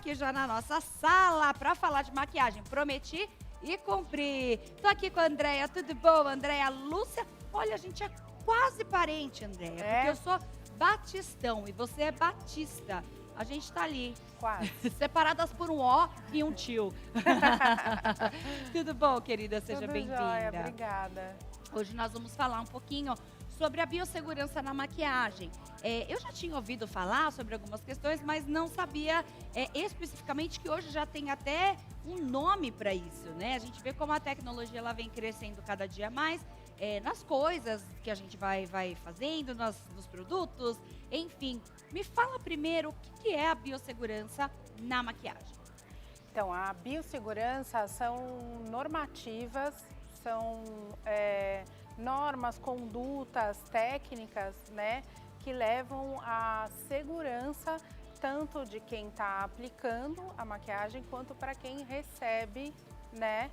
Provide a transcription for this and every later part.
aqui já na nossa sala para falar de maquiagem. Prometi e cumpri. Tô aqui com a Andréia, tudo bom, Andréia? Lúcia, olha, a gente é quase parente, Andréia, porque eu sou Batistão e você é Batista. A gente tá ali, Quase. separadas por um O e um tio. Tudo bom, querida? Seja Tudo bem-vinda. jóia, obrigada. Hoje nós vamos falar um pouquinho sobre a biossegurança na maquiagem. Eu já tinha ouvido falar sobre algumas questões, mas não sabia especificamente que hoje já tem até um nome para isso, né? A gente vê como a tecnologia ela vem crescendo cada dia mais nas coisas que a gente vai fazendo, nos produtos, enfim. Me fala primeiro o que é a biossegurança na maquiagem. Então, a biossegurança são normativas, são normas, condutas, técnicas, né, que levam à segurança tanto de quem está aplicando a maquiagem quanto para quem recebe, né,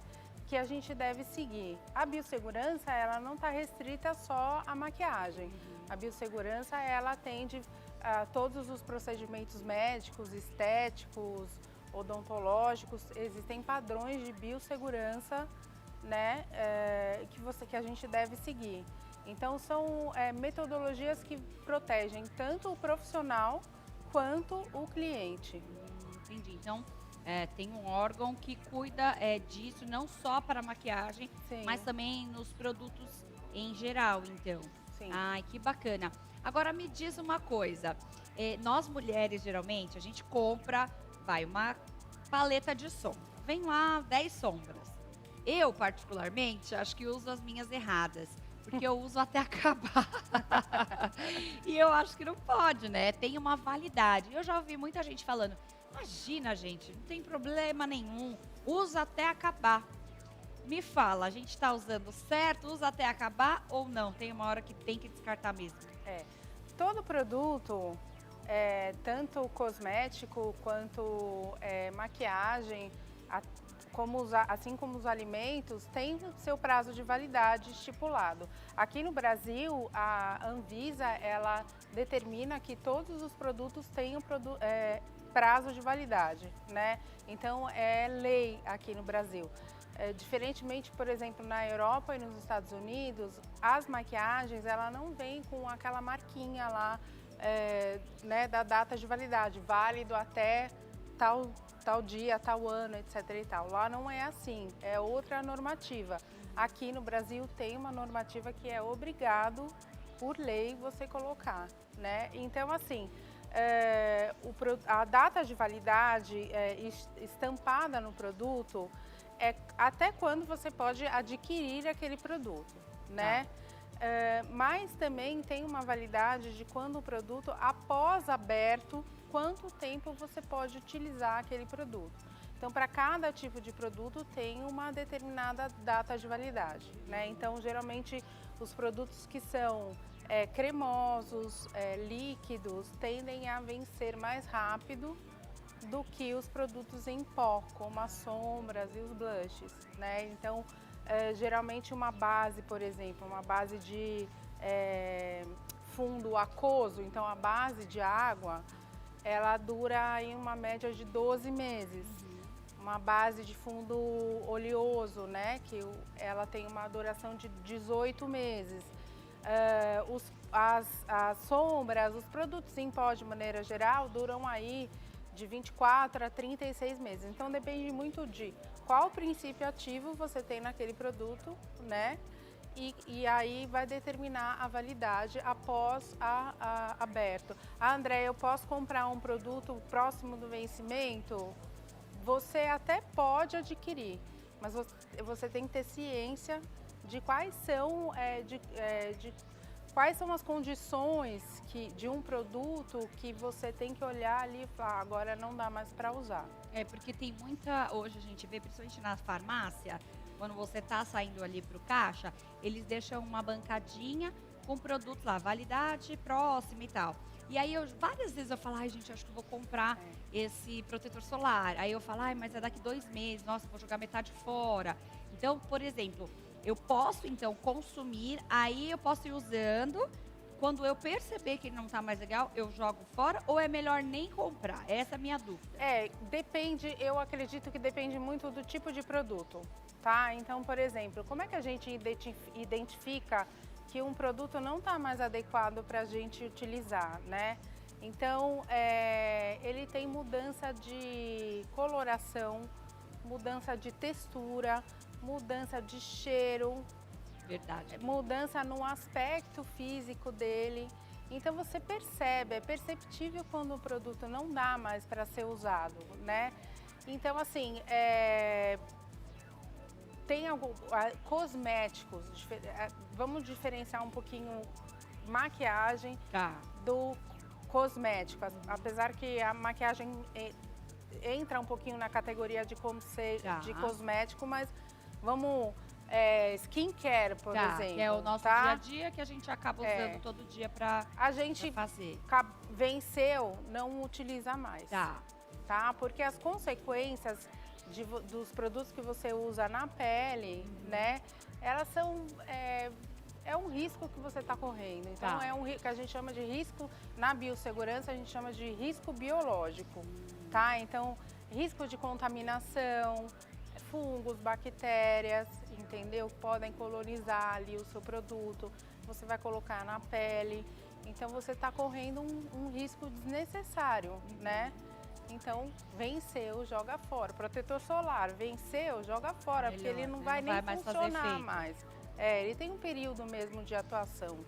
que a gente deve seguir. A biossegurança, ela não está restrita só à maquiagem. A biossegurança, ela atende a todos os procedimentos médicos, estéticos, odontológicos. Existem padrões de biossegurança, né, que a gente deve seguir. Então, são metodologias que protegem tanto o profissional quanto o cliente. Entendi. Então, tem um órgão que cuida disso, não só para a maquiagem, Sim. mas também nos produtos em geral, então. Sim. Ai, que bacana. Agora, me diz uma coisa. Nós mulheres, geralmente, a gente compra, uma paleta de sombra. Vem lá 10 sombras. Eu, particularmente, acho que uso as minhas erradas, porque eu uso até acabar. E eu acho que não pode, né? Tem uma validade. Eu já ouvi muita gente falando, imagina, gente, não tem problema nenhum, usa até acabar. Me fala, a gente tá usando certo, usa até acabar ou não? Tem uma hora que tem que descartar mesmo. Todo produto, tanto cosmético quanto maquiagem, assim como os alimentos, tem seu prazo de validade estipulado. Aqui no Brasil, a Anvisa, ela determina que todos os produtos tenham prazo de validade, né? Então, é lei aqui no Brasil. Diferentemente, por exemplo, na Europa e nos Estados Unidos, as maquiagens, ela não vem com aquela marquinha lá, né, da data de validade, válido até tal dia, tal ano, etc e tal. Lá não é assim, é outra normativa. Aqui no Brasil tem uma normativa que é obrigado, por lei, você colocar, né? Então, assim, a data de validade estampada no produto é até quando você pode adquirir aquele produto, né? Mas também tem uma validade de quando o produto, após aberto, quanto tempo você pode utilizar aquele produto. Então, para cada tipo de produto tem uma determinada data de validade, né? Então, geralmente, os produtos que são cremosos, líquidos, tendem a vencer mais rápido do que os produtos em pó, como as sombras e os blushes, né? Então, geralmente uma base, por exemplo, uma base de fundo aquoso, então a base de água, ela dura aí uma média de 12 meses. Uma base de fundo oleoso, né, que ela tem uma duração de 18 meses. As sombras, os produtos em pó de maneira geral, duram aí de 24 a 36 meses. Então, depende muito de qual princípio ativo você tem naquele produto, né? E aí vai determinar a validade após aberto. André, eu posso comprar um produto próximo do vencimento? Você até pode adquirir, mas você tem que ter ciência de quais são, quais são as condições de um produto que você tem que olhar ali e falar, agora não dá mais para usar. Porque tem muita, hoje a gente vê, principalmente na farmácia, quando você tá saindo ali pro caixa, eles deixam uma bancadinha com produtos lá, validade próxima e tal. E aí, várias vezes eu falo, ai gente, acho que eu vou comprar esse protetor solar. Aí eu falo, ai, mas é daqui 2 meses, nossa, vou jogar metade fora. Então, por exemplo, eu posso então consumir, aí eu posso ir usando. quando eu perceber que ele não tá mais legal, eu jogo fora ou é melhor nem comprar? Essa é a minha dúvida. Depende, eu acredito que depende muito do tipo de produto, tá? Então, por exemplo, como é que a gente identifica que um produto não está mais adequado para a gente utilizar, né? Então, ele tem mudança de coloração, mudança de textura, mudança de cheiro, Verdade. mudança no aspecto físico dele. Então você percebe, é perceptível quando o produto não dá mais para ser usado, né? Então assim, tem cosméticos, vamos diferenciar um pouquinho maquiagem do cosmético, apesar que a maquiagem entra um pouquinho na categoria de como ser de cosmético, mas vamos skincare, por exemplo. Que é o nosso dia a dia que a gente acaba usando todo dia pra fazer. Venceu, não utiliza mais. Tá? Porque as consequências dos produtos que você usa na pele, né? Elas são... É um risco que você está correndo. Então, é um que a gente chama de risco, na biossegurança, a gente chama de risco biológico, tá? Então, risco de contaminação, fungos, bactérias, entendeu? Podem colonizar ali o seu produto, você vai colocar na pele. Então, você está correndo um risco desnecessário, né? Então, venceu, joga fora. Protetor solar, venceu, joga fora, porque ele não vai nem funcionar mais. Ele tem um período mesmo de atuação.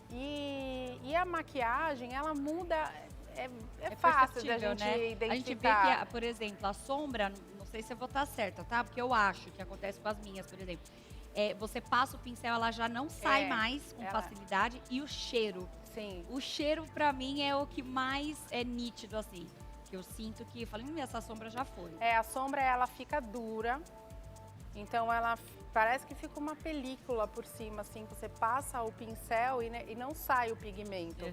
E a maquiagem, ela muda, é fácil da gente identificar. A gente vê que, por exemplo, a sombra, não sei se eu vou estar certa, tá? Porque eu acho que acontece com as minhas, por exemplo. Você passa o pincel, ela já não sai mais com facilidade. E o cheiro. Sim. O cheiro, pra mim, é o que mais é nítido, assim. Que eu sinto que, eu falei, essa sombra já foi. A sombra, ela fica dura. Então, ela parece que fica uma película por cima, assim, que você passa o pincel e não sai o pigmento.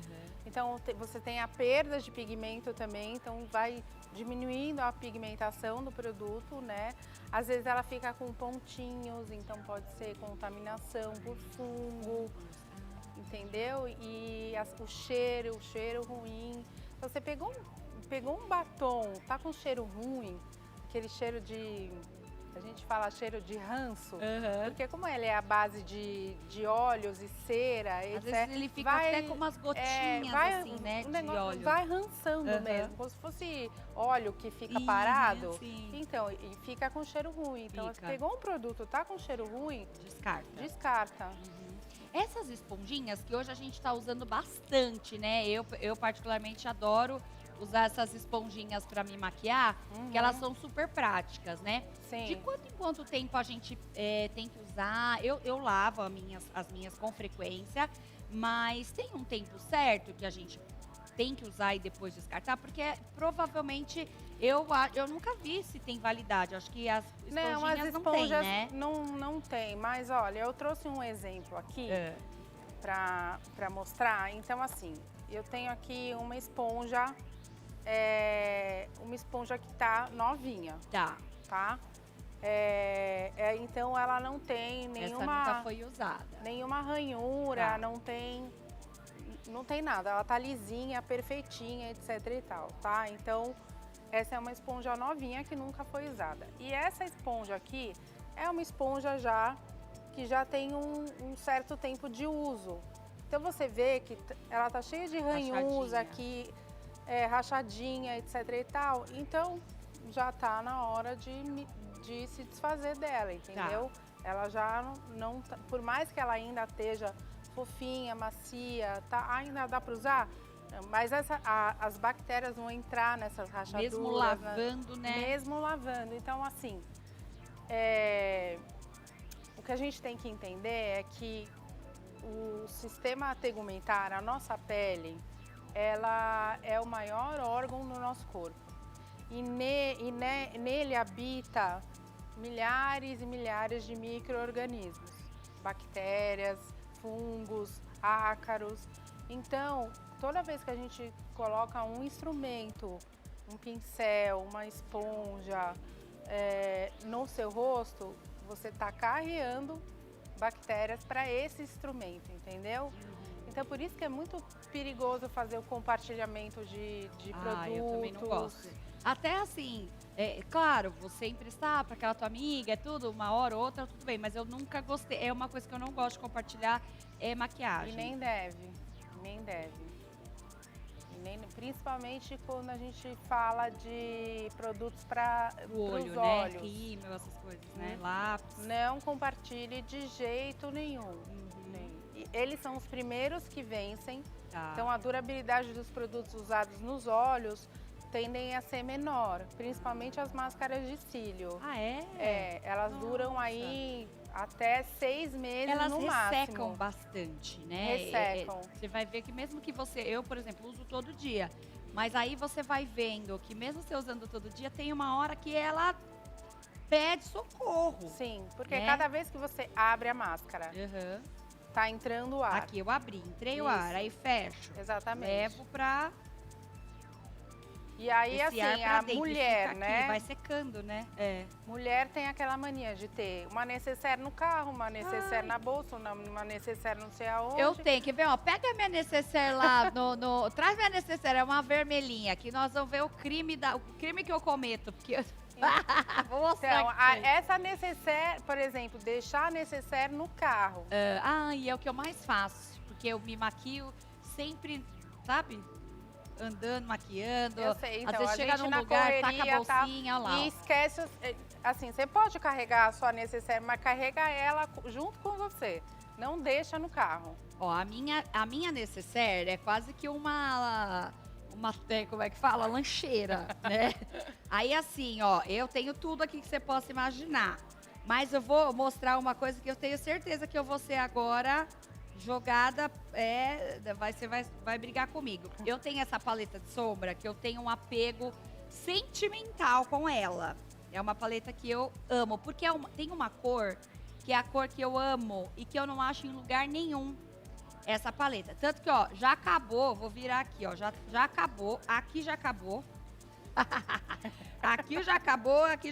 Então, você tem a perda de pigmento também, então vai diminuindo a pigmentação do produto, né? Às vezes ela fica com pontinhos, então pode ser contaminação por fungo, entendeu? E o cheiro ruim. Então, você pegou um batom, tá com cheiro ruim, aquele cheiro de... A gente fala cheiro de ranço, porque como ele é a base de óleos e cera, às vezes ele fica até com umas gotinhas assim, né, de óleo. Vai rançando mesmo, como se fosse óleo que fica parado. Então, e fica com cheiro ruim. Então, você pegou um produto, tá com cheiro ruim, descarta. Essas esponjinhas que hoje a gente tá usando bastante, né? Eu particularmente adoro usar essas esponjinhas para me maquiar, que elas são super práticas, né? Sim. De quanto em quanto tempo a gente tem que usar? Eu lavo as minhas com frequência, mas tem um tempo certo que a gente tem que usar e depois descartar? Porque provavelmente eu nunca vi se tem validade. Acho que as esponjinhas não tem, né? Não tem, mas olha, eu trouxe um exemplo aqui para mostrar. Então, assim, eu tenho aqui uma esponja que tá novinha. Tá? Então ela não tem nenhuma... Essa nunca foi usada. Nenhuma ranhura, não tem nada. Ela tá lisinha, perfeitinha, etc e tal, tá? Então, essa é uma esponja novinha que nunca foi usada. E essa esponja aqui é uma esponja que já tem um certo tempo de uso. Então, você vê que ela tá cheia de ranhos aqui, rachadinha, etc e tal. Então, já tá na hora de se desfazer dela, entendeu? Ela já não tá, por mais que ela ainda esteja fofinha, macia, ainda dá para usar, mas as bactérias vão entrar nessas rachaduras. Mesmo lavando, né? Mesmo lavando. Então, assim, o que a gente tem que entender é que o sistema tegumentar, a nossa pele, ela é o maior órgão do nosso corpo. E nele habita milhares e milhares de micro-organismos, bactérias, fungos, ácaros. Então, toda vez que a gente coloca um instrumento, um pincel, uma esponja no seu rosto, você está carreando bactérias para esse instrumento, entendeu? Então, por isso que é muito perigoso fazer o compartilhamento de produtos. Eu também não gosto. Até assim, claro, você emprestar para aquela tua amiga, é tudo, uma hora ou outra, tudo bem. Mas eu nunca gostei, é uma coisa que eu não gosto de compartilhar, é maquiagem. E nem deve, nem deve. Principalmente quando a gente fala de produtos para O olho, os né? olhos. Rímel, essas coisas, né? Lápis. Não compartilhe de jeito nenhum. E eles são os primeiros que vencem. Tá. Então a durabilidade dos produtos usados nos olhos tendem a ser menor, principalmente as máscaras de cílio. Ah, é? Elas duram aí até 6 meses Elas no ressecam máximo. bastante, né? Ressecam. Você vai ver que mesmo que eu, por exemplo, uso todo dia, mas aí você vai vendo que mesmo você usando todo dia, tem uma hora que ela pede socorro. Sim, porque né? cada vez que você abre a máscara, Uhum. tá entrando o ar. Aqui eu abri, entrei o Isso. ar, aí fecho. Exatamente. Levo pra E aí, esse ar assim, pra a dentro, e mulher, fica aqui, né? vai secando, né? Mulher tem aquela mania de ter uma necessaire no carro, uma necessaire na bolsa, uma necessaire não sei aonde. Eu tenho, quer ver, ó, pega minha necessaire lá, traz minha necessaire, é uma vermelhinha, que nós vamos ver o crime que eu cometo, porque eu... Vou mostrar Então, aqui pra vocês. essa necessaire, por exemplo, deixar a necessaire no carro. E é o que eu mais faço, porque eu me maquio sempre, sabe? Andando, maquiando. Eu sei, então, Às vezes a chega gente num na lugar, correria, taca a bolsinha, olha lá. E Ó. esquece, assim, você pode carregar a sua necessaire, mas carrega ela junto com você. Não deixa no carro. Ó, a minha necessaire é quase que uma como é que fala? Lancheira, né? Aí assim, ó, eu tenho tudo aqui que você possa imaginar. Mas eu vou mostrar uma coisa que eu tenho certeza que eu vou ser agora jogada, você vai brigar comigo. Eu tenho essa paleta de sombra que eu tenho um apego sentimental com ela. É uma paleta que eu amo, porque tem uma cor que é a cor que eu amo e que eu não acho em lugar nenhum essa paleta. Tanto que, ó, já acabou, vou virar aqui, ó, já acabou, aqui já acabou. Aqui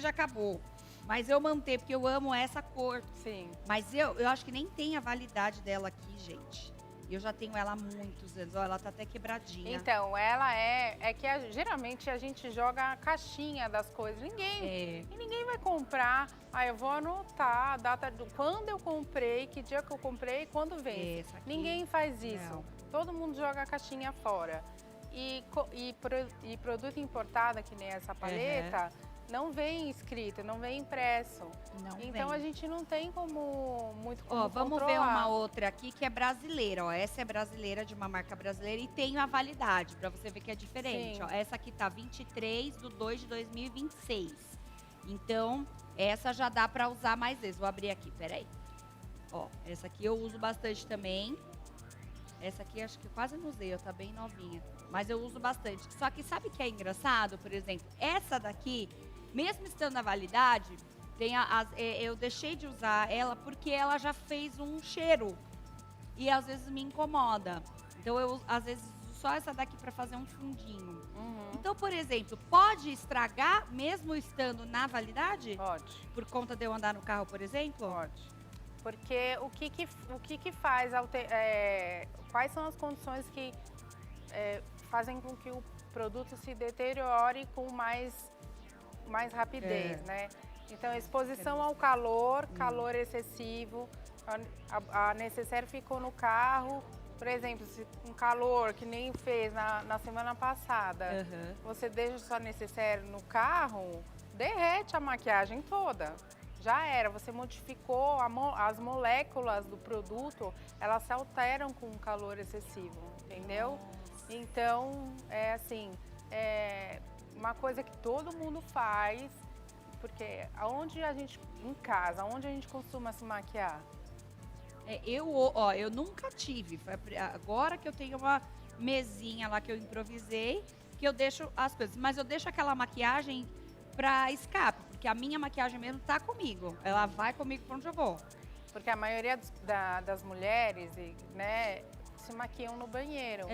já acabou. Mas eu mantenho, porque eu amo essa cor. Sim. Mas eu acho que nem tem a validade dela aqui, gente. Eu já tenho ela há muitos anos. Ó, ela tá até quebradinha. Então, ela geralmente a gente joga a caixinha das coisas. E ninguém vai comprar. Eu vou anotar a data quando eu comprei, que dia que eu comprei e quando vem. Ninguém faz isso. Não. Todo mundo joga a caixinha fora. E produto importado, que nem essa paleta, não vem escrito, não vem impresso. Então a gente não tem como controlar. Vamos ver uma outra aqui que é brasileira, ó. Essa é brasileira, de uma marca brasileira e tem a validade, pra você ver que é diferente, ó. Essa aqui tá 23/2/2026. Então, essa já dá pra usar mais vezes. Vou abrir aqui, peraí. Ó, essa aqui eu uso bastante também. Essa aqui acho que eu quase não usei, tá bem novinha. Mas eu uso bastante. Só que sabe o que é engraçado? Por exemplo, essa daqui, mesmo estando na validade, eu deixei de usar ela porque ela já fez um cheiro. E às vezes me incomoda. Então eu, às vezes, uso só essa daqui para fazer um fundinho. Então, por exemplo, pode estragar mesmo estando na validade? Pode. Por conta de eu andar no carro, por exemplo? Pode. Porque o que faz, quais são as condições que fazem com que o produto se deteriore com mais rapidez, né? Então, exposição ao calor excessivo, a necessaire ficou no carro, por exemplo, se um calor que nem fez na semana passada, você deixa sua necessaire no carro, derrete a maquiagem toda. Já era, você modificou as moléculas do produto, elas se alteram com o calor excessivo, entendeu? Nossa. Então, é uma coisa que todo mundo faz, porque em casa, onde a gente costuma se maquiar? Eu nunca tive, agora que eu tenho uma mesinha lá que eu improvisei, que eu deixo as coisas, mas eu deixo aquela maquiagem pra escape, porque a minha maquiagem mesmo tá comigo, ela vai comigo pra onde eu vou. Porque a maioria das mulheres, né, se maquiam no banheiro.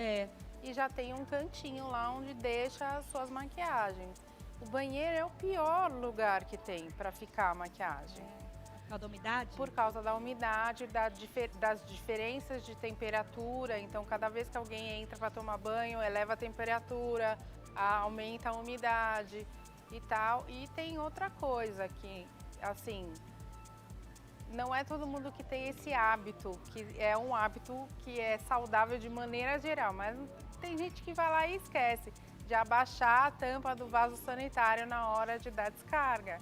E já tem um cantinho lá onde deixa as suas maquiagens. O banheiro é o pior lugar que tem pra ficar a maquiagem. causa da umidade? Por causa da umidade, das diferenças de temperatura. Então, cada vez que alguém entra para tomar banho, eleva a temperatura, aumenta a umidade e tal. E tem outra coisa que, assim, não é todo mundo que tem esse hábito, que é um hábito que é saudável de maneira geral, mas tem gente que vai lá e esquece de abaixar a tampa do vaso sanitário na hora de dar descarga.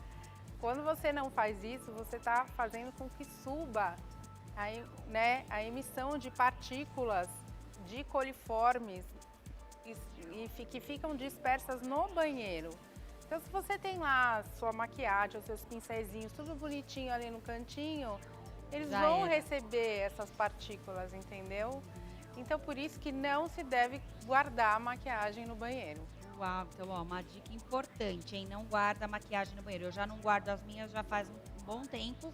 Quando você não faz isso, você está fazendo com que suba a emissão de partículas de coliformes que ficam dispersas no banheiro. Então, se você tem lá sua maquiagem, os seus pincéisinhos, tudo bonitinho ali no cantinho, eles vão receber essas partículas, entendeu? Então, por isso que não se deve guardar a maquiagem no banheiro. Uau, então, ó, uma dica importante, hein? Não guarda a maquiagem no banheiro. Eu já não guardo as minhas já faz um bom tempo.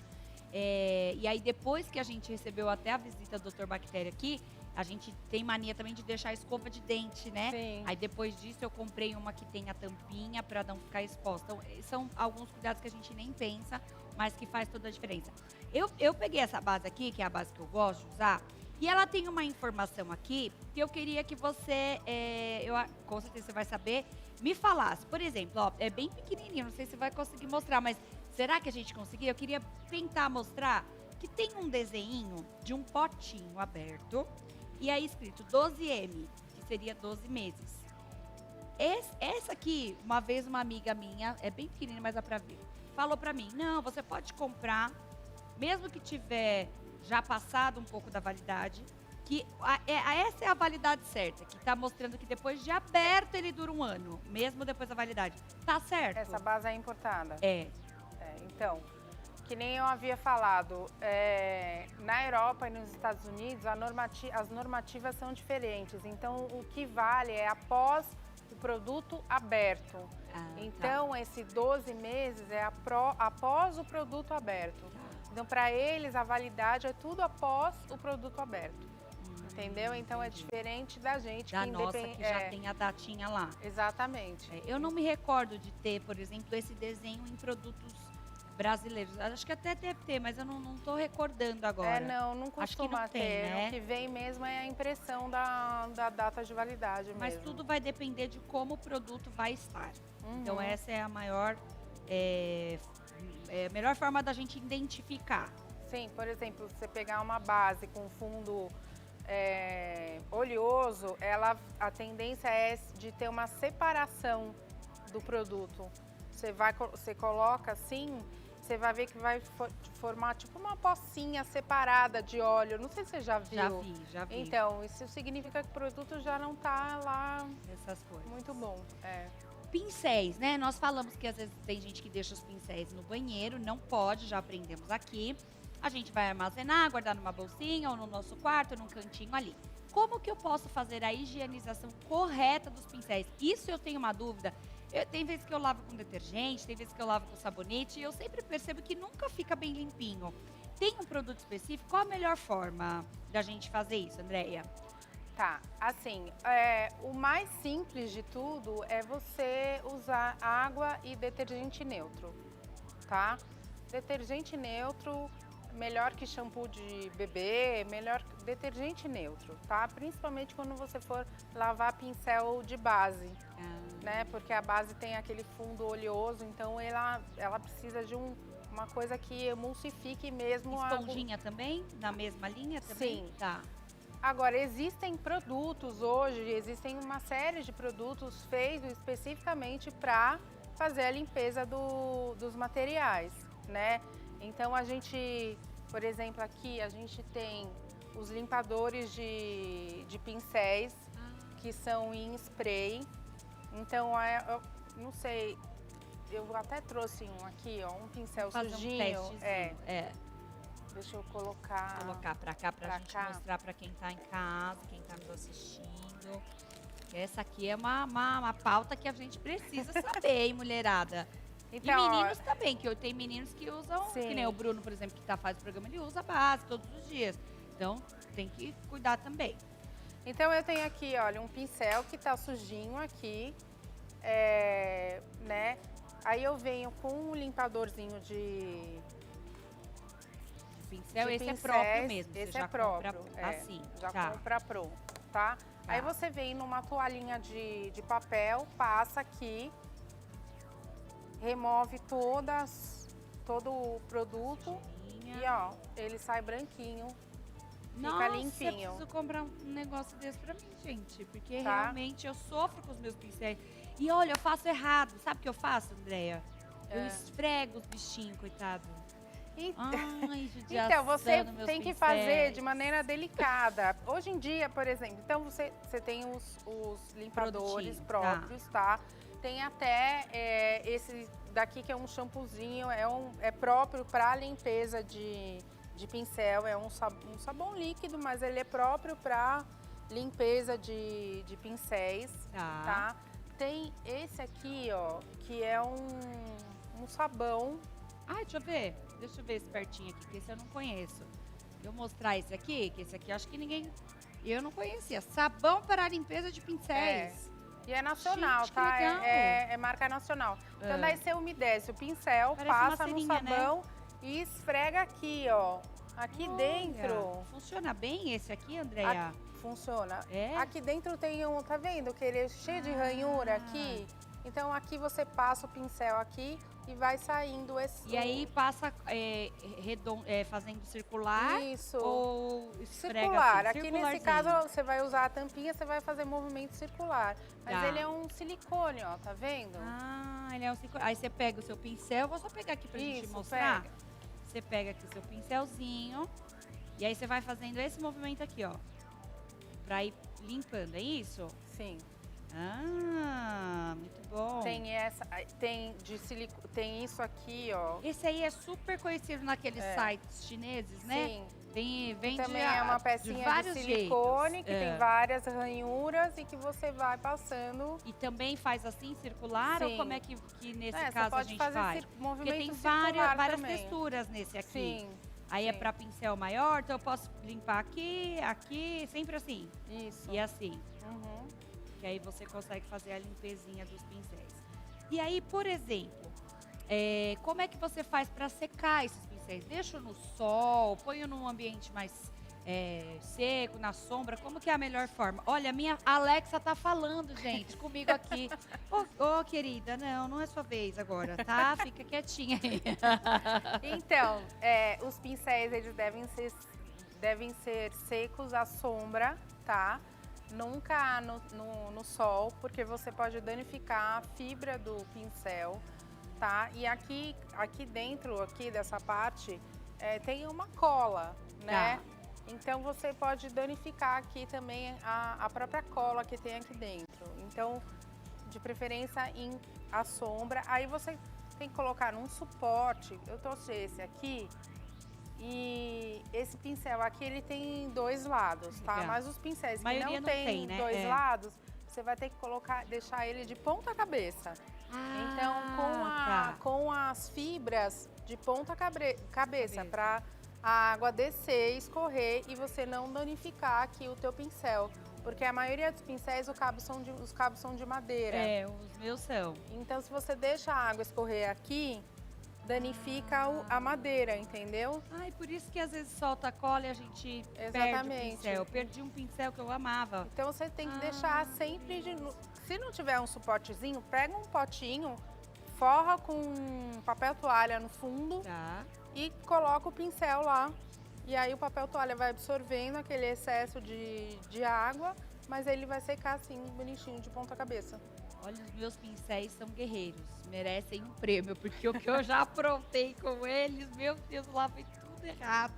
E aí, depois que a gente recebeu até a visita do Dr. Bactéria aqui, a gente tem mania também de deixar a escova de dente, né? Sim. Aí, depois disso, eu comprei uma que tem a tampinha para não ficar exposta. Então, são alguns cuidados que a gente nem pensa, mas que faz toda a diferença. Eu peguei essa base aqui, que é a base que eu gosto de usar, e ela tem uma informação aqui que eu queria que você, com certeza você vai saber, me falasse. Por exemplo, ó, é bem pequenininho, não sei se vai conseguir mostrar, mas será que a gente conseguir? Eu queria tentar mostrar que tem um desenho de um potinho aberto e aí escrito 12M, que seria 12 meses. Essa aqui, uma vez uma amiga minha, é bem pequenininha, mas dá pra ver, falou pra mim, não, você pode comprar, mesmo que tiver já passado um pouco da validade, que essa é a validade certa, que tá mostrando que depois de aberto ele dura um ano, mesmo depois da validade. Tá certo? Essa base é importada? Então, que nem eu havia falado, na Europa e nos Estados Unidos as normativas são diferentes. Então, o que vale é após o produto aberto. Então, esse 12 meses é após o produto aberto. Então, para eles, a validade é tudo após o produto aberto. Entendeu? Então, é diferente da gente. Da nossa, que já tem a datinha lá. Exatamente. Eu não me recordo de ter, por exemplo, esse desenho em produtos brasileiros. Acho que até deve ter, mas eu não tô recordando agora. Não costuma ter. Né? O que vem mesmo é a impressão da data de validade mesmo. Mas tudo vai depender de como o produto vai estar. Então, essa é a melhor forma da gente identificar. Sim, por exemplo, você pegar uma base com fundo oleoso, a tendência é de ter uma separação do produto. Você coloca assim, você vai ver que vai formar tipo uma pocinha separada de óleo. Não sei se você já viu. Já vi. Então, isso significa que o produto já não tá lá essas coisas. Muito bom. Pincéis, né? Nós falamos que às vezes tem gente que deixa os pincéis no banheiro, não pode, já aprendemos aqui. A gente vai armazenar, guardar numa bolsinha ou no nosso quarto, num cantinho ali. Como que eu posso fazer a higienização correta dos pincéis? Isso eu tenho uma dúvida. Tem vezes que eu lavo com detergente, tem vezes que eu lavo com sabonete e eu sempre percebo que nunca fica bem limpinho. Tem um produto específico? Qual a melhor forma da gente fazer isso, Andréia? Tá, assim, o mais simples de tudo é você usar água e detergente neutro, tá? Detergente neutro, melhor que shampoo de bebê, melhor detergente neutro, tá? Principalmente quando você for lavar pincel de base, né? Porque a base tem aquele fundo oleoso, então ela precisa de uma coisa que emulsifique mesmo a... Esponjinha também? Na mesma linha também? Sim. Tá. Agora, existem produtos hoje, existem uma série de produtos feitos especificamente para fazer a limpeza dos materiais, né? Então, a gente, por exemplo, aqui a gente tem os limpadores de pincéis, que são em spray. Então, eu não sei, eu até trouxe um aqui, ó, um pincel sujinho. Deixa eu colocar Pra cá, pra gente mostrar pra quem tá em casa, quem tá nos assistindo. Essa aqui é uma pauta que a gente precisa saber, hein, mulherada? Então, e meninos também, que tem meninos que usam, que nem o Bruno, por exemplo, que faz o programa, ele usa base todos os dias. Então, tem que cuidar também. Então, eu tenho aqui, olha, um pincel que tá sujinho aqui, né? Aí eu venho com um limpadorzinho pincel, de esse pincéis, é próprio mesmo. Esse você já é próprio, compra assim. já tá. compra pronto, tá? Aí você vem numa toalhinha de papel, passa aqui, remove todo o produto Sujeirinha. e ó, ele sai branquinho, fica Nossa, eu limpinho. preciso comprar um negócio desse pra mim, gente. Porque Tá. realmente eu sofro com os meus pincéis. E olha, eu faço errado. Sabe o que eu faço, Andréia? Eu esfrego os bichinhos, coitado. Ai, judiação Então, você nos meus tem que pincéis. fazer de maneira delicada. Hoje em dia, por exemplo, então você tem os limpadores Produtinho, próprios, tá? Tem até esse daqui que é um shampoozinho, é próprio para limpeza de pincel, é um sabão líquido, mas ele é próprio para limpeza de pincéis, tá? Tem esse aqui, ó, que é um sabão. Ai, deixa eu ver esse pertinho aqui, que esse eu não conheço. Eu mostrar esse aqui, que esse aqui eu acho que eu não conhecia. Sabão para limpeza de pincéis. E é nacional, Gente, que tá? legal. É marca nacional. Então daí você umedece o pincel, Parece uma passa no cerinha, né? sabão e esfrega aqui, ó. Aqui Olha, dentro. Funciona bem esse aqui, Andréia? Funciona. É? Aqui dentro tem tá vendo que ele é cheio de ranhura aqui? Então aqui você passa o pincel aqui e vai saindo esse... E aí passa fazendo circular Isso. ou esfrega Circular. assim? Aqui nesse caso você vai usar a tampinha, você vai fazer movimento circular. Mas Tá. ele é um silicone, ó, tá vendo? Ah, ele é um circular. Aí você pega o seu pincel, vou só pegar aqui pra gente Isso, mostrar. pega. Você pega aqui o seu pincelzinho e aí você vai fazendo esse movimento aqui, ó. Pra ir limpando, é isso? Sim. Ah, muito bom. Tem isso aqui, ó. Esse aí é super conhecido naqueles sites chineses, né? Sim. Vende Também é uma de pecinha de vários silicone jeitos. que tem várias ranhuras e que você vai passando. E também faz assim, circular? Ou Sim. como é que nesse Você caso a pode gente fazer faz? movimento Porque tem circular várias também. texturas nesse aqui. Sim. Aí é sim. pra pincel maior, então eu posso limpar aqui, aqui, sempre assim. Isso. E assim. Uhum. Que aí você consegue fazer a limpezinha dos pincéis. E aí, por exemplo, como é que você faz para secar esses pincéis? Deixo no sol, ponho num ambiente mais seco, na sombra? Como que é a melhor forma? Olha, minha Alexa tá falando, gente, comigo aqui. Ô, querida, não é sua vez agora, tá? Fica quietinha aí. Então, os pincéis, eles devem ser secos à sombra, tá? Nunca no sol, porque você pode danificar a fibra do pincel, tá? E aqui dentro, aqui dessa parte, tem uma cola, né? Então você pode danificar aqui também a própria cola que tem aqui dentro. Então, de preferência à sombra. Aí você tem que colocar num suporte. Eu trouxe esse aqui. E esse pincel aqui, ele tem dois lados, tá? Legal. Mas os pincéis que Maioria não tem né? dois lados, você vai ter que deixar ele de ponta cabeça. Então, com as fibras de ponta cabeça, para a água descer, escorrer e você não danificar aqui o teu pincel. Porque a maioria dos pincéis, os cabos são de madeira. Os meus são. Então, se você deixa a água escorrer aqui, danifica a madeira, entendeu? Ai, por isso que às vezes solta a cola e a gente perde o pincel. Eu perdi um pincel que eu amava. Então você tem que deixar sempre se não tiver um suportezinho, pega um potinho, forra com papel toalha no fundo e coloca o pincel lá. E aí o papel toalha vai absorvendo aquele excesso de água, mas ele vai secar assim, bonitinho, de ponta cabeça. Olha, os meus pincéis são guerreiros, merecem um prêmio, porque o que eu já aprontei com eles, meu Deus, lá foi tudo errado.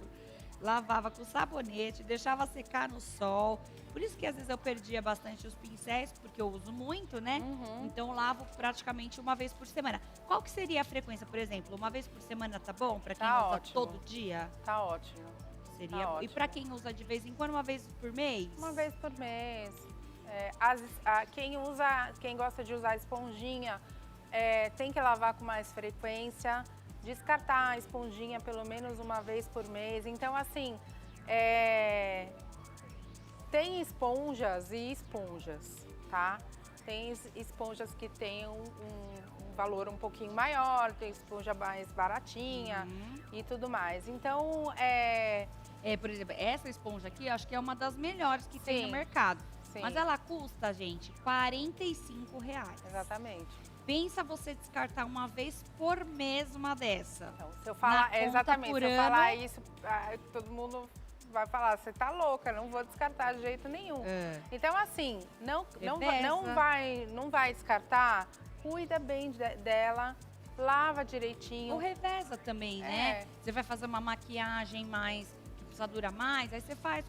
Lavava com sabonete, deixava secar no sol. Por isso que às vezes eu perdia bastante os pincéis, porque eu uso muito, né? Então eu lavo praticamente uma vez por semana. Qual que seria a frequência, por exemplo? Uma vez por semana tá bom? Pra quem usa todo dia? Tá ótimo. Seria. Tá E pra quem usa de vez em quando, uma vez por mês? Uma vez por mês. Quem gosta de usar esponjinha, tem que lavar com mais frequência, descartar a esponjinha pelo menos uma vez por mês. Então, assim, tem esponjas e esponjas, tá? Tem esponjas que tem um valor um pouquinho maior, tem esponja mais baratinha e tudo mais. Então, Por exemplo, essa esponja aqui, eu acho que é uma das melhores que tem no Sim, mercado. sim. Mas ela custa, gente, R$ 45. Exatamente. Pensa você descartar uma vez por mês uma dessa. Então, se eu falar, conta exatamente, por se eu ano. falar isso, todo mundo vai falar, você tá louca, não vou descartar de jeito nenhum. Então, assim, não vai descartar, cuida bem dela, lava direitinho. Ou reveza também, né? Você vai fazer uma maquiagem mais, que precisa durar mais, aí você faz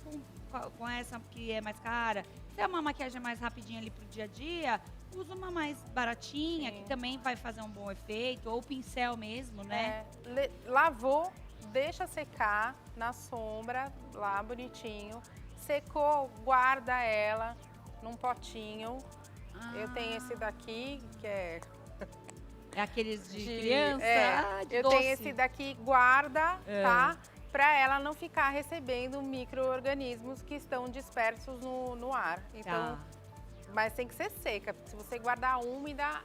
com essa que é mais cara. Se é uma maquiagem mais rapidinha ali pro dia a dia, usa uma mais baratinha, que também vai fazer um bom efeito, ou pincel mesmo, né? Lavou, deixa secar na sombra, lá bonitinho. Secou, guarda ela num potinho. Eu tenho esse daqui, que é... É aqueles de criança? De eu doce. tenho esse daqui, guarda, tá? Para ela não ficar recebendo micro-organismos que estão dispersos no ar. Então, mas tem que ser seca. Se você guardar úmida,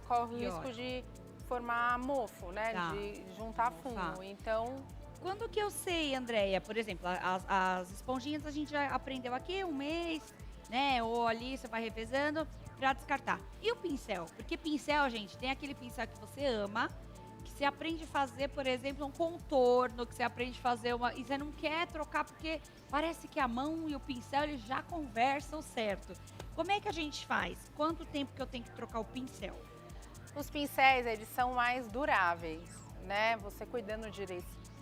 corre o risco de formar mofo, né? De juntar fungo. Então... Quando que eu sei, Andréia? Por exemplo, as esponjinhas a gente já aprendeu aqui um mês, né? Ou ali você vai revezando para descartar. E o pincel? Porque pincel, gente, tem aquele pincel que você ama, que você aprende a fazer, por exemplo, um contorno, que você aprende a fazer uma... E você não quer trocar porque parece que a mão e o pincel, eles já conversam certo. Como é que a gente faz? Quanto tempo que eu tenho que trocar o pincel? Os pincéis, eles são mais duráveis, né? Você cuidando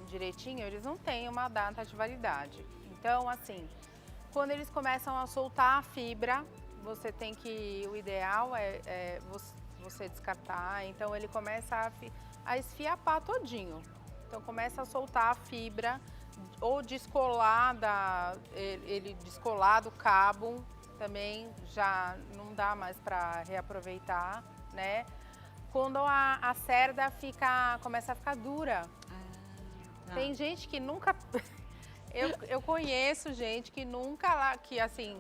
direitinho, eles não têm uma data de validade. Então, assim, quando eles começam a soltar a fibra, você tem que... O ideal é você descartar. Então, ele começa a esfiapar todinho. Então, começa a soltar a fibra ou descolar, ele descolar do cabo, também já não dá mais para reaproveitar, né? Quando a cerda começa a ficar dura. Tem gente que nunca... Eu conheço gente que nunca,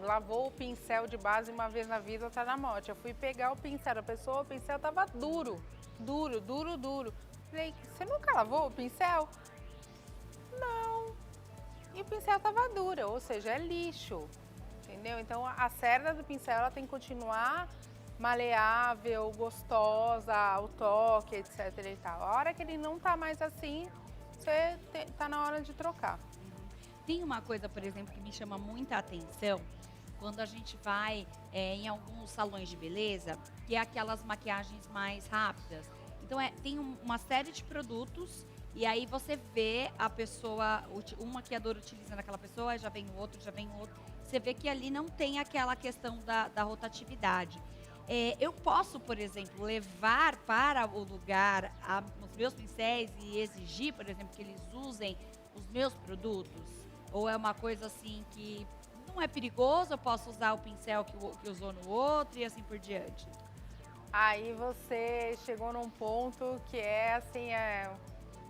lavou o pincel de base uma vez na vida, tá na morte. Eu fui pegar o pincel da pessoa, o pincel tava duro. Falei, você nunca lavou o pincel? Não. E o pincel tava duro, ou seja, é lixo. Entendeu? Então, a cerda do pincel, ela tem que continuar maleável, gostosa, ao toque, etc e tal. A hora que ele não tá mais assim, tá na hora de trocar. Tem uma coisa, por exemplo, que me chama muita atenção quando a gente vai em alguns salões de beleza, que é aquelas maquiagens mais rápidas. Então, tem uma série de produtos e aí você vê a pessoa, um maquiador utilizando aquela pessoa, já vem o outro, já vem o outro. Você vê que ali não tem aquela questão da rotatividade. Eu posso, por exemplo, levar para o lugar os meus pincéis e exigir, por exemplo, que eles usem os meus produtos? Ou é uma coisa assim que não é perigoso, eu posso usar o pincel que usou no outro e assim por diante? Aí você chegou num ponto que assim,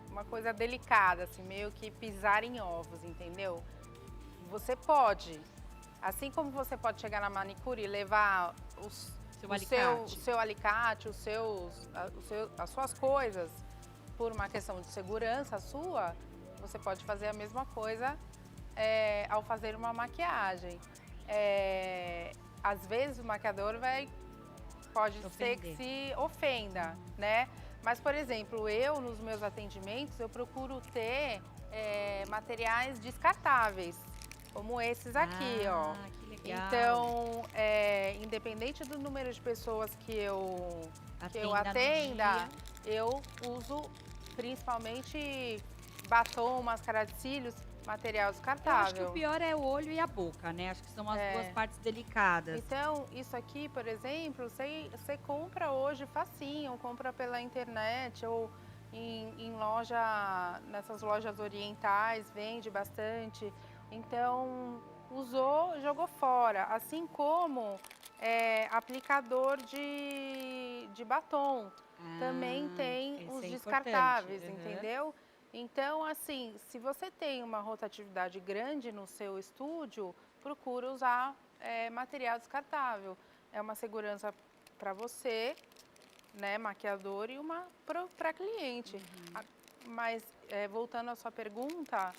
uma coisa delicada, assim, meio que pisar em ovos, entendeu? Você pode, assim como você pode chegar na manicure e levar o seu alicate, as suas coisas, por uma questão de segurança sua, você pode fazer a mesma coisa ao fazer uma maquiagem. Às vezes o maquiador pode ser que se ofenda, né? Mas, por exemplo, nos meus atendimentos, eu procuro ter materiais descartáveis, como esses aqui, ó. Que legal. Então, independente do número de pessoas que eu atenda, eu uso principalmente batom, máscara de cílios, material descartável. Eu acho que o pior é o olho e a boca, né? Acho que são as duas partes delicadas. Então, isso aqui, por exemplo, você compra hoje facinho, compra pela internet ou em loja, nessas lojas orientais, vende bastante. Então, usou, jogou fora. Assim como aplicador de batom. Também tem os descartáveis, entendeu? Então, assim, se você tem uma rotatividade grande no seu estúdio, procura usar material descartável. É uma segurança para você né, maquiador e uma para cliente. Mas, voltando à sua pergunta,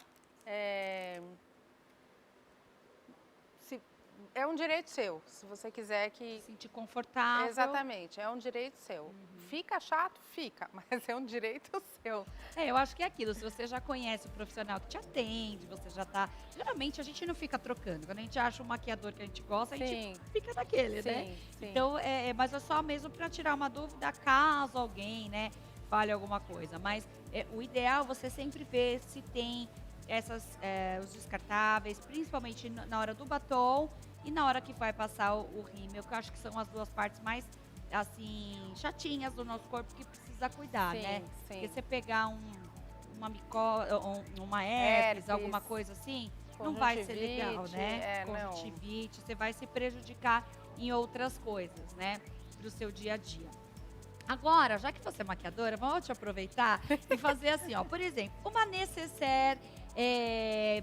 é um direito seu, se você quiser que... Se sentir confortável. Exatamente, é um direito seu. Fica chato? Fica, mas é um direito seu. Eu acho que é aquilo, se você já conhece o profissional que te atende, você já tá... Geralmente a gente não fica trocando, quando a gente acha um maquiador que a gente gosta, a gente fica naquele, né? Sim. Então, mas é só mesmo para tirar uma dúvida caso alguém, né, fale alguma coisa. Mas o ideal é você sempre ver se tem os descartáveis, principalmente na hora do batom e na hora que vai passar o rímel, que eu acho que são as duas partes mais, assim, chatinhas do nosso corpo que precisa cuidar, né? Porque você pegar uma herpes, alguma coisa assim, não vai ser legal, né? Conjuntivite, você vai se prejudicar em outras coisas, né? Pro seu dia a dia. Agora, já que você é maquiadora, vamos te aproveitar e fazer assim, ó. Por exemplo, uma nécessaire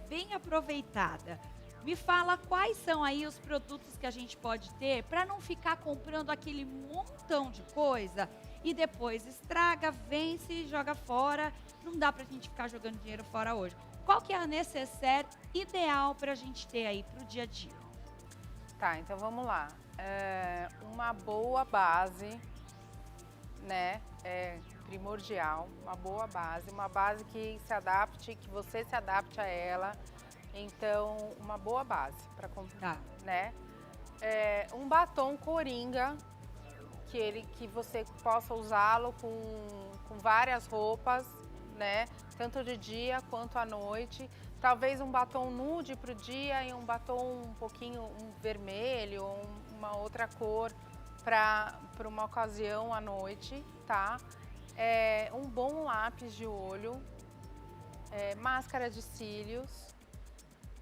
bem aproveitada. Me fala quais são aí os produtos que a gente pode ter para não ficar comprando aquele montão de coisa e depois estraga, vence e joga fora. Não dá pra gente ficar jogando dinheiro fora hoje. Qual que é a nécessaire ideal pra gente ter aí pro dia a dia? Tá, então vamos lá. Uma boa base, né, é primordial. Uma boa base, uma base que se adapte, que você se adapte a ela. Então, uma boa base para comprar, né? Um batom coringa, que você possa usá-lo com várias roupas, né? Tanto de dia quanto à noite. Talvez um batom nude para o dia e um batom um pouquinho vermelho ou uma outra cor para uma ocasião à noite, tá? Um bom lápis de olho, máscara de cílios,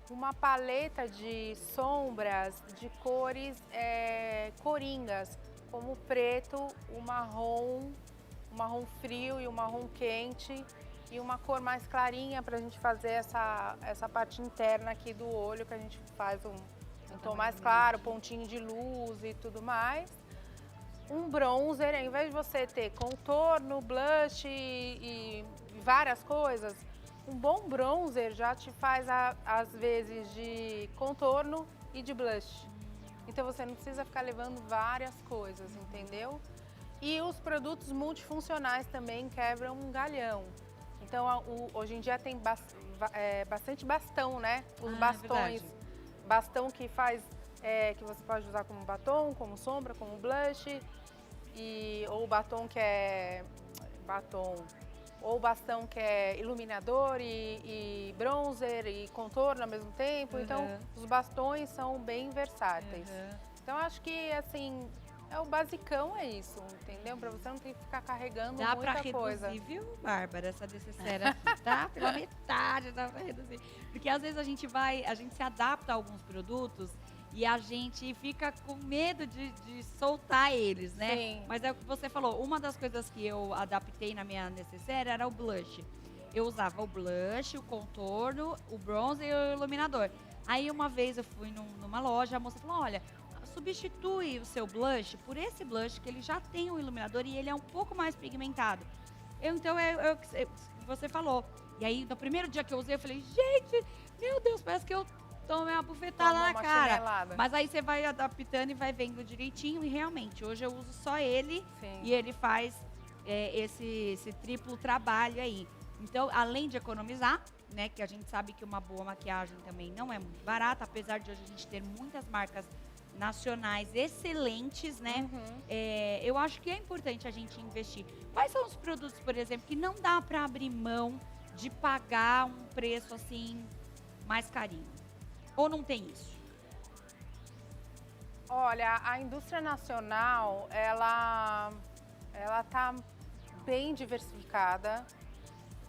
uma paleta de sombras de cores coringas, como o preto, o marrom frio e o marrom quente, e uma cor mais clarinha para a gente fazer essa parte interna aqui do olho, que a gente faz um tom mais claro, pontinho de luz e tudo mais. Um bronzer, ao invés de você ter contorno, blush e várias coisas, um bom bronzer já te faz, às vezes, de contorno e de blush. Então, você não precisa ficar levando várias coisas, entendeu? E os produtos multifuncionais também quebram um galhão. Então, hoje em dia tem bastante bastão, né? Os bastões. Bastão que faz, que você pode usar como batom, como sombra, como blush. Ou batom que é ou bastão que é iluminador e bronzer e contorno ao mesmo tempo. Então, os bastões são bem versáteis. Então, acho que, assim, o basicão é isso, entendeu? Pra você não ter que ficar carregando muita coisa. Dá pra reduzir, viu, Bárbara, essa necessária aqui, tá? Pela metade dá pra reduzir. Porque, às vezes, a gente se adapta a alguns produtos e a gente fica com medo de soltar eles, né? Sim. Mas é o que você falou, uma das coisas que eu adaptei na minha necessaire era o blush. Eu usava o blush, o contorno, o bronzer e o iluminador. Aí uma vez eu fui numa loja, a moça falou, olha, substitui o seu blush por esse blush, que ele já tem o iluminador e ele é um pouco mais pigmentado. Então, você falou. E aí, no primeiro dia que eu usei, eu falei, gente, meu Deus, parece que eu tomei uma bufetada na cara. Chinelada. Mas aí você vai adaptando e vai vendo direitinho. E realmente, hoje eu uso só ele. Sim. E ele faz esse triplo trabalho aí. Então, além de economizar, né? Que a gente sabe que uma boa maquiagem também não é muito barata. Apesar de hoje a gente ter muitas marcas nacionais excelentes, né? Eu acho que é importante a gente investir. Quais são os produtos, por exemplo, que não dá para abrir mão de pagar um preço assim mais carinho? Ou não tem isso? Olha, a indústria nacional, ela tá bem diversificada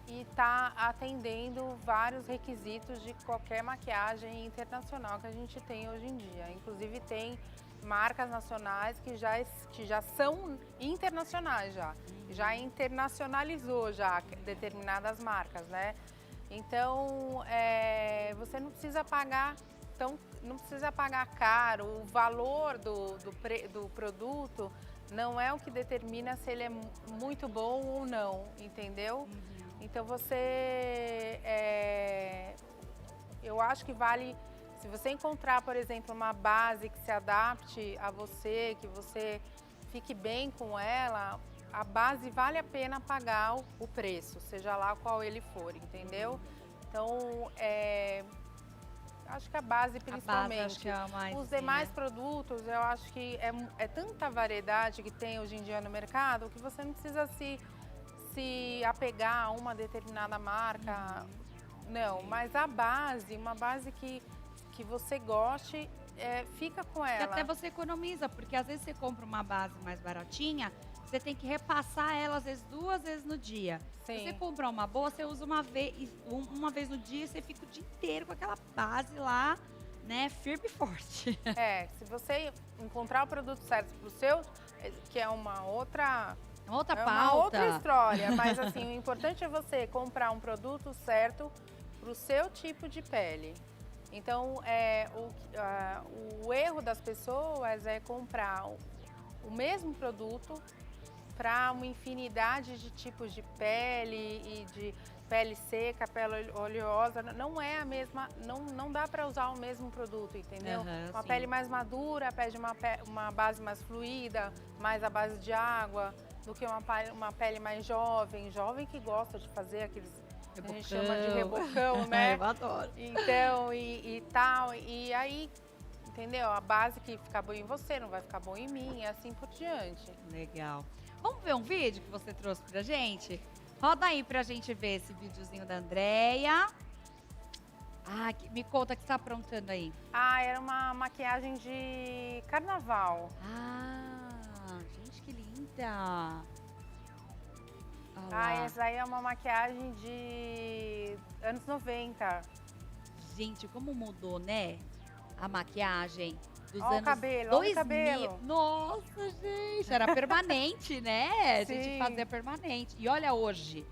e tá atendendo vários requisitos de qualquer maquiagem internacional que a gente tem hoje em dia. Inclusive tem marcas nacionais que já são internacionais já internacionalizou já determinadas marcas, né? Então, você não precisa pagar caro, o valor do produto não é o que determina se ele é muito bom ou não, entendeu? Então eu acho que vale, se você encontrar, por exemplo, uma base que se adapte a você, que você fique bem com ela, a base vale a pena pagar o preço, seja lá qual ele for, entendeu? Então, acho que a base principalmente. A base, acho que é a mais, Os assim, demais né? produtos, eu acho que é tanta variedade que tem hoje em dia no mercado que você não precisa se apegar a uma determinada marca. Não, mas a base, uma base que você goste, fica com E ela. até você economiza, porque às vezes você compra uma base mais baratinha, você tem que repassar ela às vezes 2 vezes no dia. Se você Sim. comprar uma boa, você usa uma vez no dia e você fica o dia inteiro com aquela base lá, né, firme e forte. Se você encontrar o produto certo para o seu, que é uma outra Outra pauta. uma outra história, mas assim, o importante é você comprar um produto certo para o seu tipo de pele. Então, o erro das pessoas é comprar o mesmo produto para uma infinidade de tipos de pele e de pele seca, pele oleosa. Não é a mesma, não dá para usar o mesmo produto, entendeu? Uma sim. pele mais madura pede uma base mais fluida, mais à base de água, do que uma pele mais jovem que gosta de fazer aqueles que a gente chama de rebocão, né? Eu adoro. Então, e tal, e aí, entendeu? A base que fica boa em você não vai ficar boa em mim, e assim por diante. Legal. Vamos ver um vídeo que você trouxe pra gente? Roda aí pra gente ver esse videozinho da Andréia. Me conta o que você tá aprontando aí. Era uma maquiagem de carnaval. Gente, que linda. Olha lá. Essa aí é uma maquiagem de anos 90. Gente, como mudou, né? A maquiagem dos Olha o anos cabelo, 2000. olha o cabelo. Nossa, gente, era permanente, né? A gente Sim. fazia permanente. E olha hoje,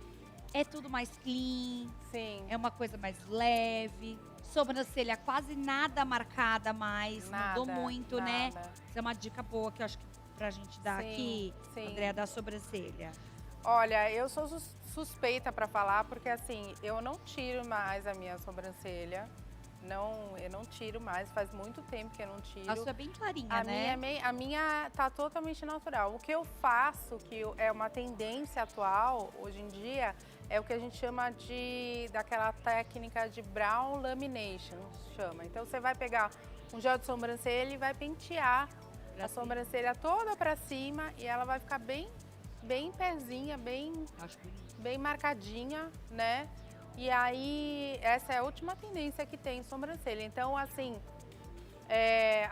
é tudo mais clean, Sim. é uma coisa mais leve. Sobrancelha quase nada marcada mais, mudou muito, né? Nada. Isso é uma dica boa que eu acho que pra gente dar Sim, aqui, sim. Andréia, da sobrancelha. Olha, eu sou suspeita para falar, porque assim, eu não tiro mais a minha sobrancelha. Eu não tiro mais, faz muito tempo que eu não tiro. A sua é bem clarinha, né? A minha tá totalmente natural. O que eu faço, é uma tendência atual, hoje em dia, é o que a gente chama daquela técnica de brow lamination, chama. Então você vai pegar um gel de sobrancelha e vai pentear a sobrancelha toda para cima e ela vai ficar bem em pezinha, Acho bonito. bem marcadinha, né? E aí, essa é a última tendência que tem em sobrancelha. Então, assim,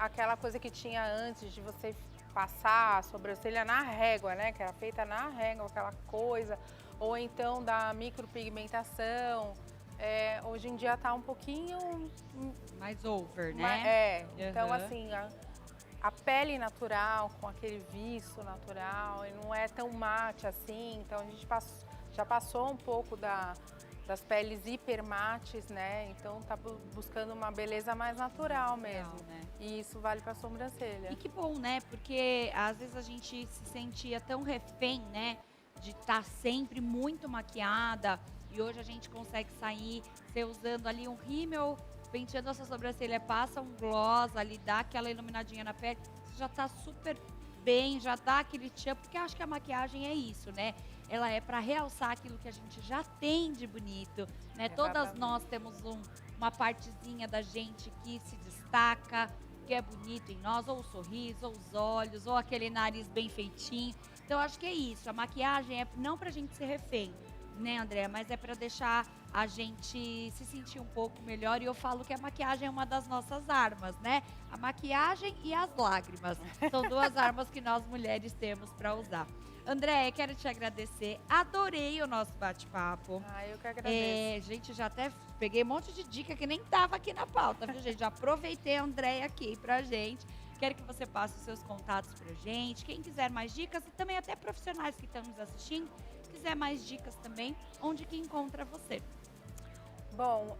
aquela coisa que tinha antes de você passar a sobrancelha na régua, né? Que era feita na régua, aquela coisa. Ou então da micropigmentação. Hoje em dia tá um pouquinho... Mais over, né? Então assim, a pele natural, com aquele viço natural, e não é tão mate assim. Então a gente já passou um pouco das peles hipermates, né? Então tá buscando uma beleza mais natural mesmo. Né? E isso vale pra sobrancelha. E que bom, né? Porque às vezes a gente se sentia tão refém, né? De estar sempre muito maquiada. E hoje a gente consegue sair, você usando ali um rímel, penteando a sua sobrancelha, passa um gloss ali, dá aquela iluminadinha na pele. Você já tá super bem, já dá aquele tchan, porque eu acho que a maquiagem é isso, né? Ela é para realçar aquilo que a gente já tem de bonito, né? Todas nós temos uma partezinha da gente que se destaca, que é bonito em nós, ou o sorriso, ou os olhos, ou aquele nariz bem feitinho. Então, eu acho que é isso. A maquiagem é não pra gente ser refém, né, Andréia? Mas é pra deixar a gente se sentir um pouco melhor. E eu falo que a maquiagem é uma das nossas armas, né? A maquiagem e as lágrimas. São 2 armas que nós mulheres temos pra usar. Andréia, quero te agradecer. Adorei o nosso bate-papo. Eu que agradeço. Gente, já até peguei um monte de dica que nem tava aqui na pauta, viu, gente? Já aproveitei a Andréia aqui pra gente. Quero que você passe os seus contatos pra gente. Quem quiser mais dicas e também até profissionais que estão nos assistindo, quiser mais dicas também, onde que encontra você? Bom,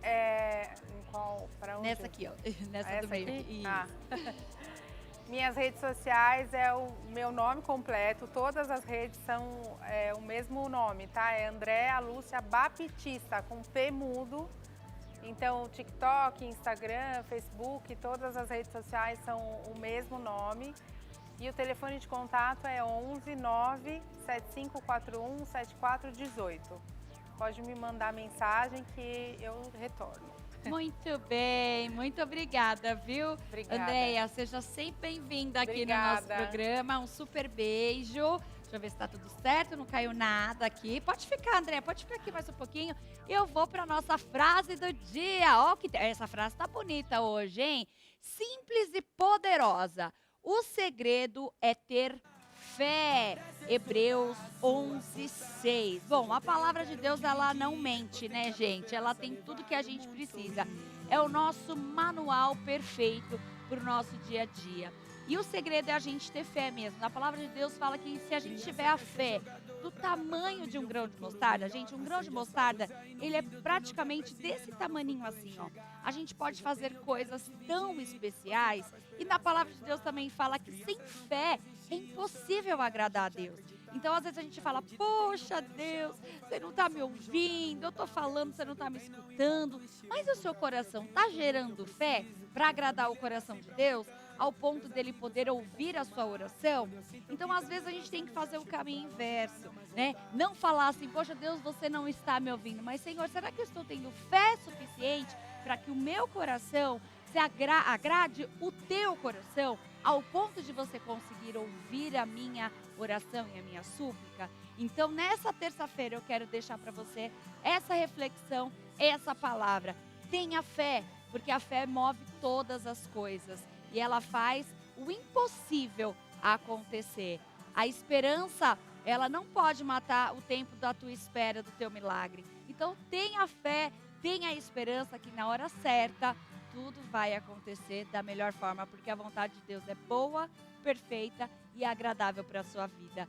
pra onde? Nessa aqui, ó. Nessa do meio aqui. Ah. Minhas redes sociais é o meu nome completo, todas as redes são o mesmo nome, tá? É Andréa Lúcia Baptista, com P mudo. Então, TikTok, Instagram, Facebook, todas as redes sociais são o mesmo nome. E o telefone de contato é 11 9 7541 7418. Pode me mandar mensagem que eu retorno. Muito bem, muito obrigada, viu? Obrigada. Andréia, seja sempre bem-vinda aqui no nosso programa. Um super beijo. Deixa eu ver se tá tudo certo, não caiu nada aqui. Pode ficar, Andréia, pode ficar aqui mais um pouquinho. Eu vou para nossa frase do dia. Ó, essa frase tá bonita hoje, hein? Simples e poderosa. O segredo é ter fé. Hebreus 11:6. Bom, a palavra de Deus, ela não mente, né, gente? Ela tem tudo que a gente precisa. É o nosso manual perfeito para o nosso dia a dia. E o segredo é a gente ter fé mesmo. A palavra de Deus fala que se a gente tiver a fé do tamanho de um grão de mostarda, gente, um grão de mostarda, ele é praticamente desse tamaninho assim, ó. A gente pode fazer coisas tão especiais. E na palavra de Deus também fala que sem fé é impossível agradar a Deus. Então, às vezes a gente fala, poxa, Deus, você não está me ouvindo, eu estou falando, você não está me escutando. Mas o seu coração está gerando fé para agradar o coração de Deus, ao ponto dele poder ouvir a sua oração? Então, às vezes a gente tem que fazer o caminho inverso, né? Não falar assim, poxa, Deus, você não está me ouvindo. Mas, Senhor, será que eu estou tendo fé suficiente para que o meu coração se agrade o teu coração, ao ponto de você conseguir ouvir a minha oração e a minha súplica? Então, nessa terça-feira, eu quero deixar para você essa reflexão, essa palavra. Tenha fé, porque a fé move todas as coisas e ela faz o impossível acontecer. A esperança, ela não pode matar o tempo da tua espera, do teu milagre. Então, tenha fé, tenha a esperança que na hora certa tudo vai acontecer da melhor forma, porque a vontade de Deus é boa, perfeita e agradável para a sua vida.